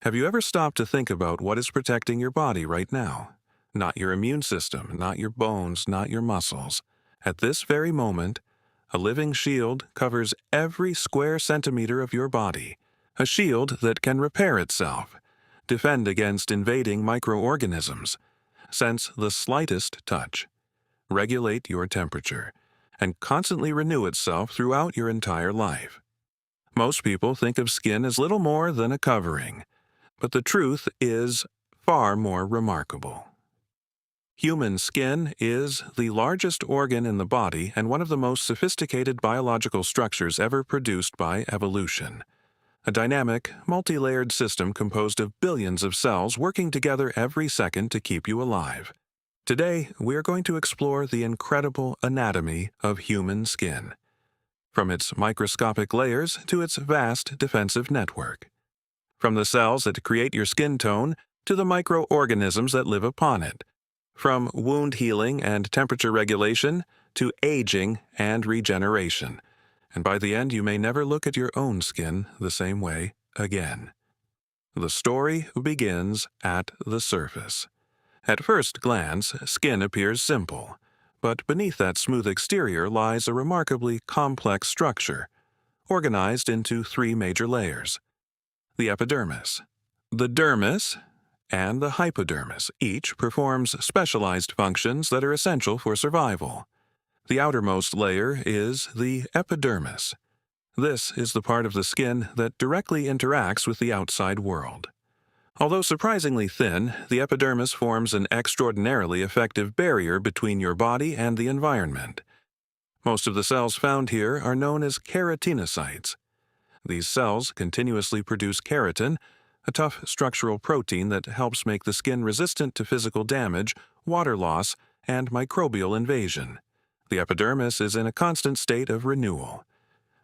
Have you ever stopped to think about what is protecting your body right now? Not your immune system, not your bones, not your muscles. At this very moment, a living shield covers every square centimeter of your body, a shield that can repair itself, defend against invading microorganisms, sense the slightest touch, regulate your temperature, and constantly renew itself throughout your entire life. Most people think of skin as little more than a covering, but the truth is far more remarkable. Human skin is the largest organ in the body and one of the most sophisticated biological structures ever produced by evolution. A dynamic, multi-layered system composed of billions of cells working together every second to keep you alive. Today, we are going to explore the incredible anatomy of human skin, from its microscopic layers to its vast defensive network. From the cells that create your skin tone to the microorganisms that live upon it. From wound healing and temperature regulation to aging and regeneration. And by the end, you may never look at your own skin the same way again. The story begins at the surface. At first glance, skin appears simple, but beneath that smooth exterior lies a remarkably complex structure, organized into three major layers. The epidermis, the dermis, and the hypodermis. Each performs specialized functions that are essential for survival. The outermost layer is the epidermis. This is the part of the skin that directly interacts with the outside world. Although surprisingly thin, the epidermis forms an extraordinarily effective barrier between your body and the environment. Most of the cells found here are known as keratinocytes. These cells continuously produce keratin, a tough structural protein that helps make the skin resistant to physical damage, water loss, and microbial invasion. The epidermis is in a constant state of renewal.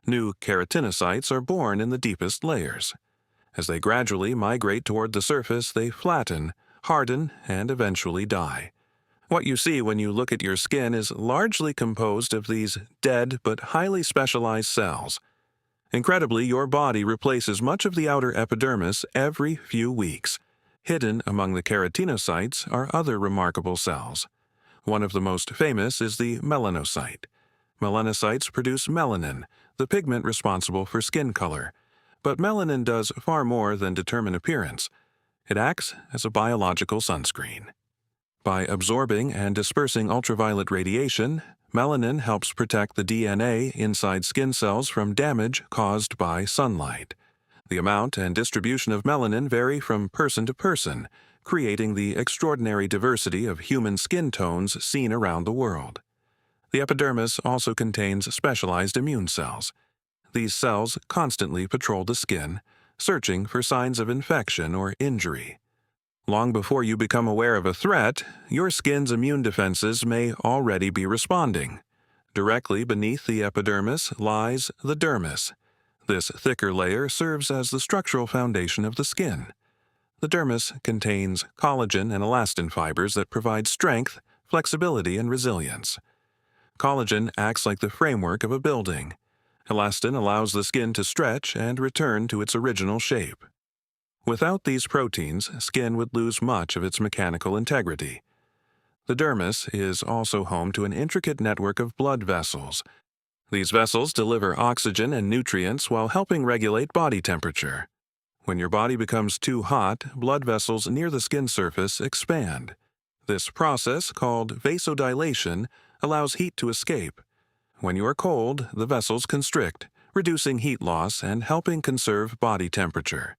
New keratinocytes are born in the deepest layers. As they gradually migrate toward the surface, they flatten, harden, and eventually die. What you see when you look at your skin is largely composed of these dead but highly specialized cells. Incredibly, your body replaces much of the outer epidermis every few weeks. Hidden among the keratinocytes are other remarkable cells. One of the most famous is the melanocyte. Melanocytes produce melanin, the pigment responsible for skin color. But melanin does far more than determine appearance. It acts as a biological sunscreen. By absorbing and dispersing ultraviolet radiation, melanin helps protect the DNA inside skin cells from damage caused by sunlight. The amount and distribution of melanin vary from person to person, creating the extraordinary diversity of human skin tones seen around the world. The epidermis also contains specialized immune cells. These cells constantly patrol the skin, searching for signs of infection or injury. Long before you become aware of a threat, your skin's immune defenses may already be responding. Directly beneath the epidermis lies the dermis. This thicker layer serves as the structural foundation of the skin. The dermis contains collagen and elastin fibers that provide strength, flexibility, and resilience. Collagen acts like the framework of a building. Elastin allows the skin to stretch and return to its original shape. Without these proteins, skin would lose much of its mechanical integrity. The dermis is also home to an intricate network of blood vessels. These vessels deliver oxygen and nutrients while helping regulate body temperature. When your body becomes too hot, blood vessels near the skin surface expand. This process, called vasodilation, allows heat to escape. When you are cold, the vessels constrict, reducing heat loss and helping conserve body temperature.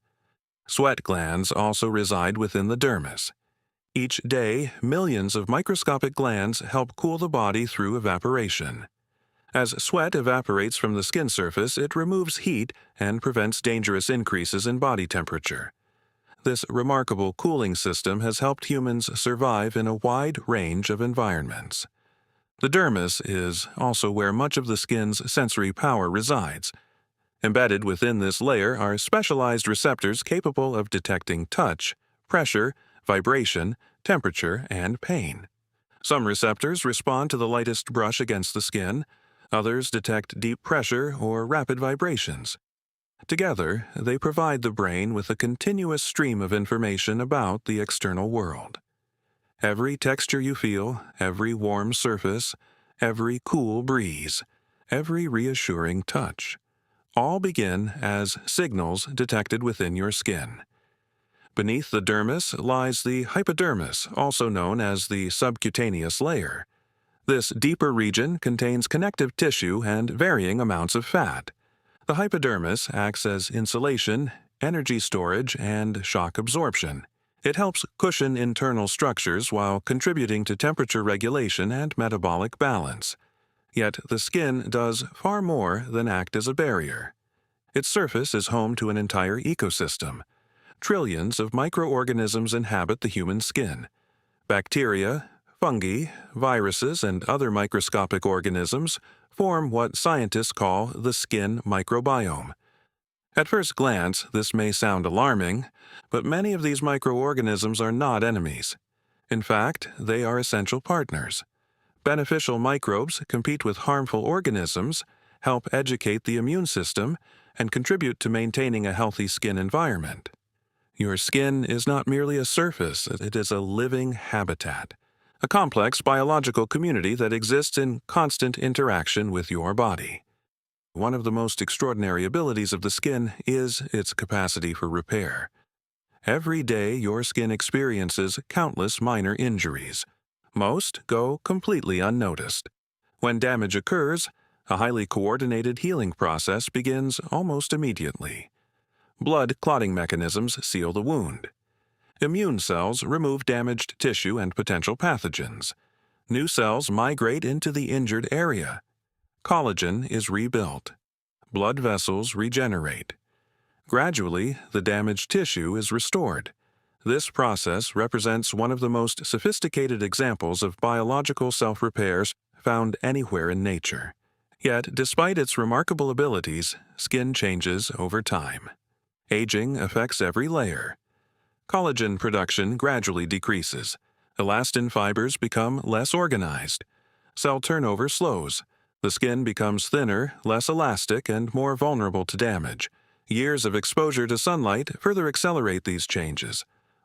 Sweat glands also reside within the dermis. Each day, millions of microscopic glands help cool the body through evaporation. As sweat evaporates from the skin surface, it removes heat and prevents dangerous increases in body temperature. This remarkable cooling system has helped humans survive in a wide range of environments. The dermis is also where much of the skin's sensory power resides. Embedded within this layer are specialized receptors capable of detecting touch, pressure, vibration, temperature, and pain. Some receptors respond to the lightest brush against the skin. Others detect deep pressure or rapid vibrations. Together, they provide the brain with a continuous stream of information about the external world. Every texture you feel, every warm surface, every cool breeze, every reassuring touch, all begin as signals detected within your skin. Beneath the dermis lies the hypodermis, also known as the subcutaneous layer. This deeper region contains connective tissue and varying amounts of fat. The hypodermis acts as insulation, energy storage, and shock absorption. It helps cushion internal structures while contributing to temperature regulation and metabolic balance. Yet the skin does far more than act as a barrier. Its surface is home to an entire ecosystem. Trillions of microorganisms inhabit the human skin. Bacteria, fungi, viruses, and other microscopic organisms form what scientists call the skin microbiome. At first glance, this may sound alarming, but many of these microorganisms are not enemies. In fact, they are essential partners. Beneficial microbes compete with harmful organisms, help educate the immune system, and contribute to maintaining a healthy skin environment. Your skin is not merely a surface, it is a living habitat, a complex biological community that exists in constant interaction with your body. One of the most extraordinary abilities of the skin is its capacity for repair. Every day, your skin experiences countless minor injuries. Most go completely unnoticed. When damage occurs, a highly coordinated healing process begins almost immediately. Blood clotting mechanisms seal the wound. Immune cells remove damaged tissue and potential pathogens. New cells migrate into the injured area. Collagen is rebuilt. Blood vessels regenerate. Gradually, the damaged tissue is restored. This process represents one of the most sophisticated examples of biological self-repairs found anywhere in nature. Yet, despite its remarkable abilities, skin changes over time. Aging affects every layer. Collagen production gradually decreases. Elastin fibers become less organized. Cell turnover slows. The skin becomes thinner, less elastic, and more vulnerable to damage. Years of exposure to sunlight further accelerate these changes.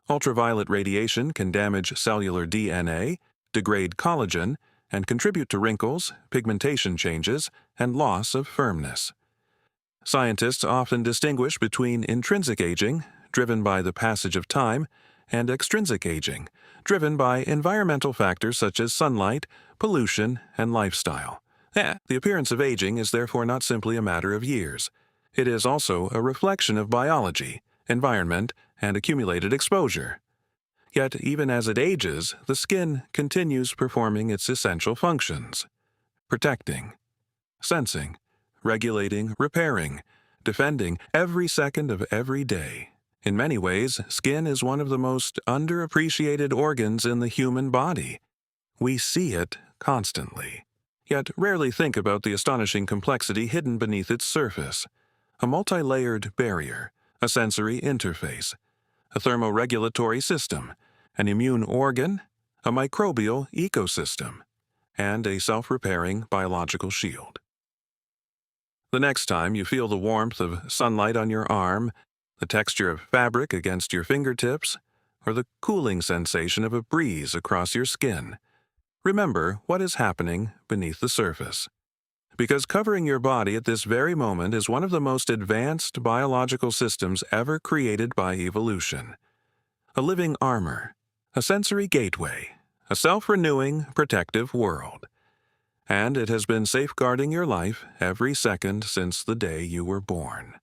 Ultraviolet radiation can damage cellular DNA, degrade collagen, and contribute to wrinkles, pigmentation changes, and loss of firmness. Scientists often distinguish between intrinsic aging, driven by the passage of time, and extrinsic aging, driven by environmental factors such as sunlight, pollution, and lifestyle. The appearance of aging is therefore not simply a matter of years. It is also a reflection of biology, environment, and accumulated exposure. Yet, even as it ages, the skin continues performing its essential functions: protecting, sensing, regulating, repairing, defending every second of every day. In many ways, skin is one of the most underappreciated organs in the human body. We see it constantly, yet rarely think about the astonishing complexity hidden beneath its surface. A multi-layered barrier, a sensory interface, a thermoregulatory system, an immune organ, a microbial ecosystem, and a self-repairing biological shield. The next time you feel the warmth of sunlight on your arm, the texture of fabric against your fingertips, or the cooling sensation of a breeze across your skin, remember what is happening beneath the surface. Because covering your body at this very moment is one of the most advanced biological systems ever created by evolution. A living armor, a sensory gateway, a self-renewing, protective world. And it has been safeguarding your life every second since the day you were born.